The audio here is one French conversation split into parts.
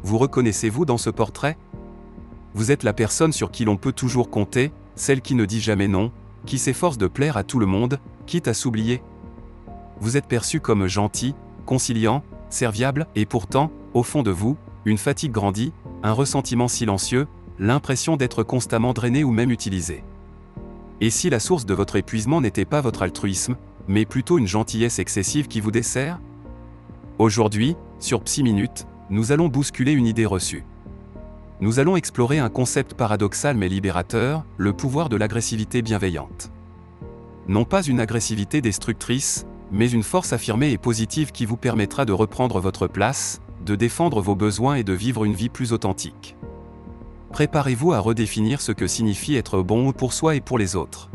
Vous reconnaissez-vous dans ce portrait? Vous êtes la personne sur qui l'on peut toujours compter, celle qui ne dit jamais non, qui s'efforce de plaire à tout le monde, quitte à s'oublier. Vous êtes perçu comme gentil, conciliant, serviable, et pourtant, au fond de vous, une fatigue grandit, un ressentiment silencieux, l'impression d'être constamment drainé ou même utilisé. Et si la source de votre épuisement n'était pas votre altruisme, mais plutôt une gentillesse excessive qui vous dessert? Aujourd'hui, sur Psy Minute, nous allons bousculer une idée reçue. Nous allons explorer un concept paradoxal mais libérateur, le pouvoir de l'agressivité bienveillante. Non pas une agressivité destructrice, mais une force affirmée et positive qui vous permettra de reprendre votre place, de défendre vos besoins et de vivre une vie plus authentique. Préparez-vous à redéfinir ce que signifie être bon pour soi et pour les autres.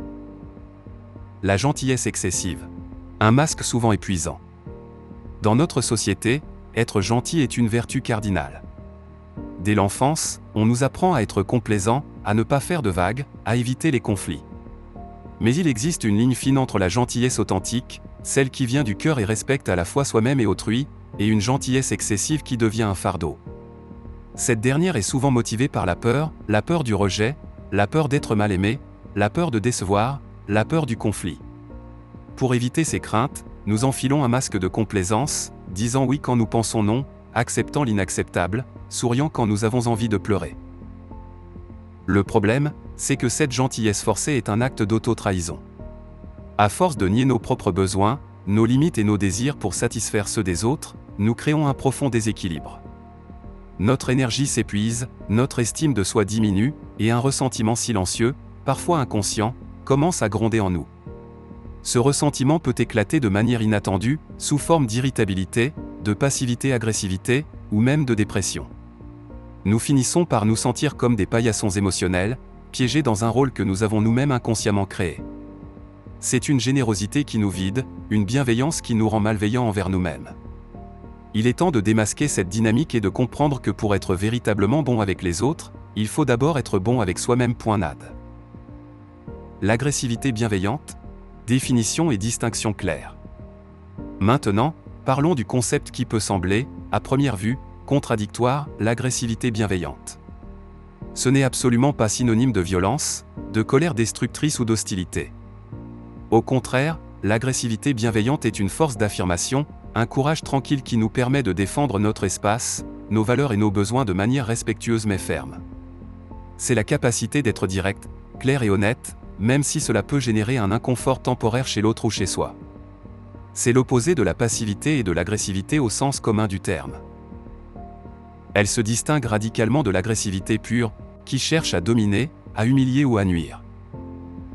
La gentillesse excessive. Un masque souvent épuisant. Dans notre société, être gentil est une vertu cardinale. Dès l'enfance, on nous apprend à être complaisant, à ne pas faire de vagues, à éviter les conflits. Mais il existe une ligne fine entre la gentillesse authentique, celle qui vient du cœur et respecte à la fois soi-même et autrui, et une gentillesse excessive qui devient un fardeau. Cette dernière est souvent motivée par la peur du rejet, la peur d'être mal aimé, la peur de décevoir, la peur du conflit. Pour éviter ces craintes, nous enfilons un masque de complaisance, disant oui quand nous pensons non, acceptant l'inacceptable, souriant quand nous avons envie de pleurer. Le problème, c'est que cette gentillesse forcée est un acte d'auto-trahison. À force de nier nos propres besoins, nos limites et nos désirs pour satisfaire ceux des autres, nous créons un profond déséquilibre. Notre énergie s'épuise, notre estime de soi diminue, et un ressentiment silencieux, parfois inconscient, commence à gronder en nous. Ce ressentiment peut éclater de manière inattendue, sous forme d'irritabilité, de passivité-agressivité, ou même de dépression. Nous finissons par nous sentir comme des paillassons émotionnels, piégés dans un rôle que nous avons nous-mêmes inconsciemment créé. C'est une générosité qui nous vide, une bienveillance qui nous rend malveillants envers nous-mêmes. Il est temps de démasquer cette dynamique et de comprendre que pour être véritablement bon avec les autres, il faut d'abord être bon avec soi-même. Nad. L'agressivité bienveillante? Définition et distinction claire. Maintenant, parlons du concept qui peut sembler, à première vue, contradictoire, l'agressivité bienveillante. Ce n'est absolument pas synonyme de violence, de colère destructrice ou d'hostilité. Au contraire, l'agressivité bienveillante est une force d'affirmation, un courage tranquille qui nous permet de défendre notre espace, nos valeurs et nos besoins de manière respectueuse mais ferme. C'est la capacité d'être direct, clair et honnête, même si cela peut générer un inconfort temporaire chez l'autre ou chez soi. C'est l'opposé de la passivité et de l'agressivité au sens commun du terme. Elle se distingue radicalement de l'agressivité pure, qui cherche à dominer, à humilier ou à nuire.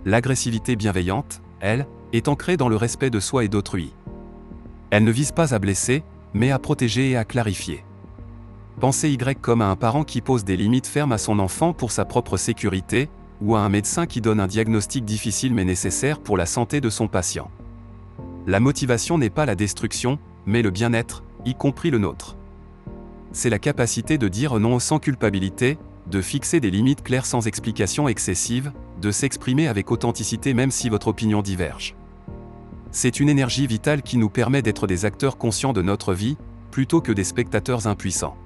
L'agressivité bienveillante, elle, est ancrée dans le respect de soi et d'autrui. Elle ne vise pas à blesser, mais à protéger et à clarifier. Pensez Y comme à un parent qui pose des limites fermes à son enfant pour sa propre sécurité, ou à un médecin qui donne un diagnostic difficile mais nécessaire pour la santé de son patient. La motivation n'est pas la destruction, mais le bien-être, y compris le nôtre. C'est la capacité de dire non sans culpabilité, de fixer des limites claires sans explication excessive, de s'exprimer avec authenticité même si votre opinion diverge. C'est une énergie vitale qui nous permet d'être des acteurs conscients de notre vie, plutôt que des spectateurs impuissants.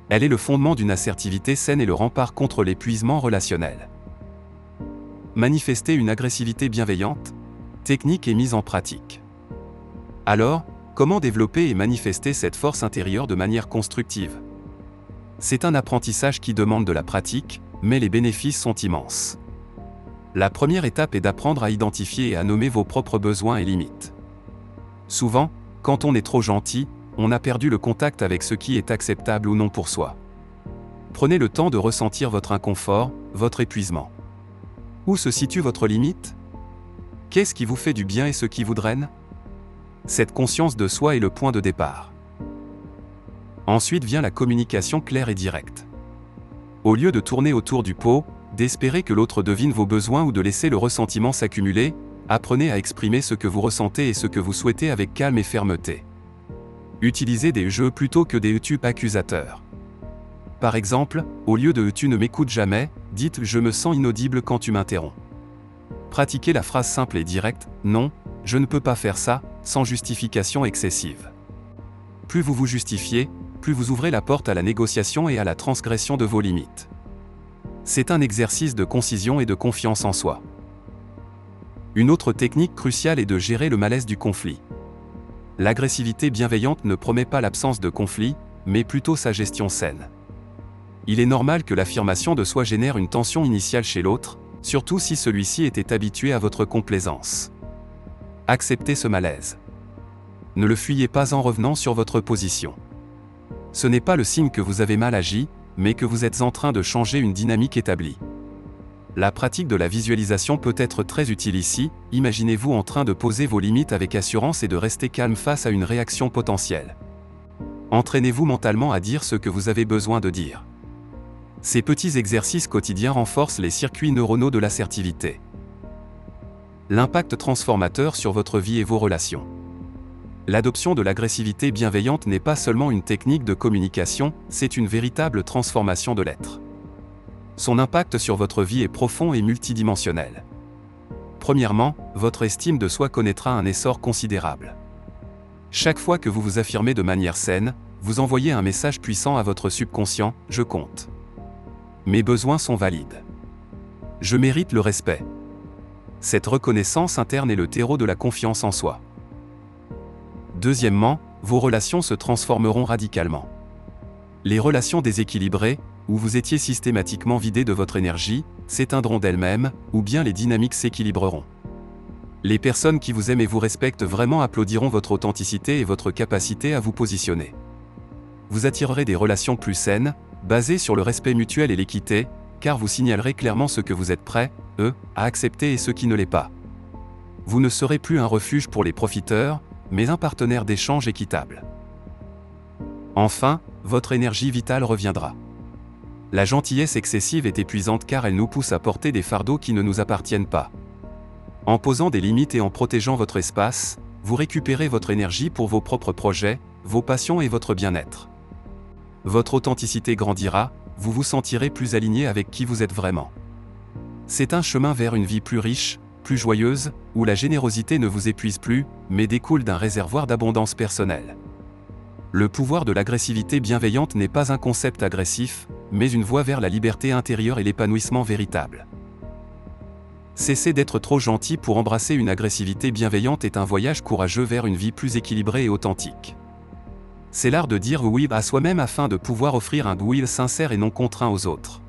Elle est le fondement d'une assertivité saine et le rempart contre l'épuisement relationnel. Manifester une agressivité bienveillante, technique et mise en pratique. Alors, comment développer et manifester cette force intérieure de manière constructive? C'est un apprentissage qui demande de la pratique, mais les bénéfices sont immenses. La première étape est d'apprendre à identifier et à nommer vos propres besoins et limites. Souvent, quand on est trop gentil, on a perdu le contact avec ce qui est acceptable ou non pour soi. Prenez le temps de ressentir votre inconfort, votre épuisement. Où se situe votre limite? Qu'est-ce qui vous fait du bien et ce qui vous draine? Cette conscience de soi est le point de départ. Ensuite vient la communication claire et directe. Au lieu de tourner autour du pot, d'espérer que l'autre devine vos besoins ou de laisser le ressentiment s'accumuler, apprenez à exprimer ce que vous ressentez et ce que vous souhaitez avec calme et fermeté. Utilisez des jeux plutôt que des tu accusateurs. Par exemple, au lieu de tu ne m'écoutes jamais, dites je me sens inaudible quand tu m'interromps. Pratiquez la phrase simple et directe, non, je ne peux pas faire ça, sans justification excessive. Plus vous vous justifiez, plus vous ouvrez la porte à la négociation et à la transgression de vos limites. C'est un exercice de concision et de confiance en soi. Une autre technique cruciale est de gérer le malaise du conflit. L'agressivité bienveillante ne promet pas l'absence de conflit, mais plutôt sa gestion saine. Il est normal que l'affirmation de soi génère une tension initiale chez l'autre, surtout si celui-ci était habitué à votre complaisance. Acceptez ce malaise. Ne le fuyez pas en revenant sur votre position. Ce n'est pas le signe que vous avez mal agi, mais que vous êtes en train de changer une dynamique établie. La pratique de la visualisation peut être très utile ici. Imaginez-vous en train de poser vos limites avec assurance et de rester calme face à une réaction potentielle. Entraînez-vous mentalement à dire ce que vous avez besoin de dire. Ces petits exercices quotidiens renforcent les circuits neuronaux de l'assertivité. L'impact transformateur sur votre vie et vos relations. L'adoption de l'agressivité bienveillante n'est pas seulement une technique de communication, c'est une véritable transformation de l'être. Son impact sur votre vie est profond et multidimensionnel. Premièrement, votre estime de soi connaîtra un essor considérable. Chaque fois que vous vous affirmez de manière saine, vous envoyez un message puissant à votre subconscient, « Je compte. Mes besoins sont valides. Je mérite le respect. » Cette reconnaissance interne est le terreau de la confiance en soi. Deuxièmement, vos relations se transformeront radicalement. Les relations déséquilibrées, où vous étiez systématiquement vidé de votre énergie, s'éteindront d'elles-mêmes, ou bien les dynamiques s'équilibreront. Les personnes qui vous aiment et vous respectent vraiment applaudiront votre authenticité et votre capacité à vous positionner. Vous attirerez des relations plus saines, basées sur le respect mutuel et l'équité, car vous signalerez clairement ce que vous êtes prêts, à accepter et ce qui ne l'est pas. Vous ne serez plus un refuge pour les profiteurs, mais un partenaire d'échange équitable. Enfin, votre énergie vitale reviendra. La gentillesse excessive est épuisante car elle nous pousse à porter des fardeaux qui ne nous appartiennent pas. En posant des limites et en protégeant votre espace, vous récupérez votre énergie pour vos propres projets, vos passions et votre bien-être. Votre authenticité grandira, vous vous sentirez plus aligné avec qui vous êtes vraiment. C'est un chemin vers une vie plus riche, plus joyeuse, où la générosité ne vous épuise plus, mais découle d'un réservoir d'abondance personnelle. Le pouvoir de l'agressivité bienveillante n'est pas un concept agressif, mais une voie vers la liberté intérieure et l'épanouissement véritable. Cesser d'être trop gentil pour embrasser une agressivité bienveillante est un voyage courageux vers une vie plus équilibrée et authentique. C'est l'art de dire oui à soi-même afin de pouvoir offrir un oui sincère et non contraint aux autres.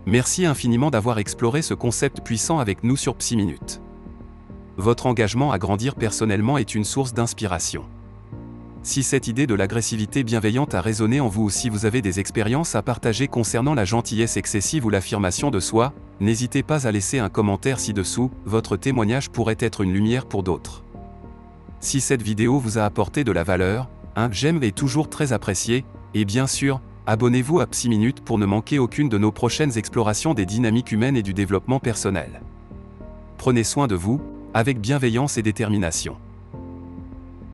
Merci infiniment d'avoir exploré ce concept puissant avec nous sur Psy Minute. Votre engagement à grandir personnellement est une source d'inspiration. Si cette idée de l'agressivité bienveillante a résonné en vous ou si vous avez des expériences à partager concernant la gentillesse excessive ou l'affirmation de soi, n'hésitez pas à laisser un commentaire ci-dessous, votre témoignage pourrait être une lumière pour d'autres. Si cette vidéo vous a apporté de la valeur, un j'aime est toujours très apprécié, et bien sûr, abonnez-vous à Psy Minute pour ne manquer aucune de nos prochaines explorations des dynamiques humaines et du développement personnel. Prenez soin de vous, avec bienveillance et détermination.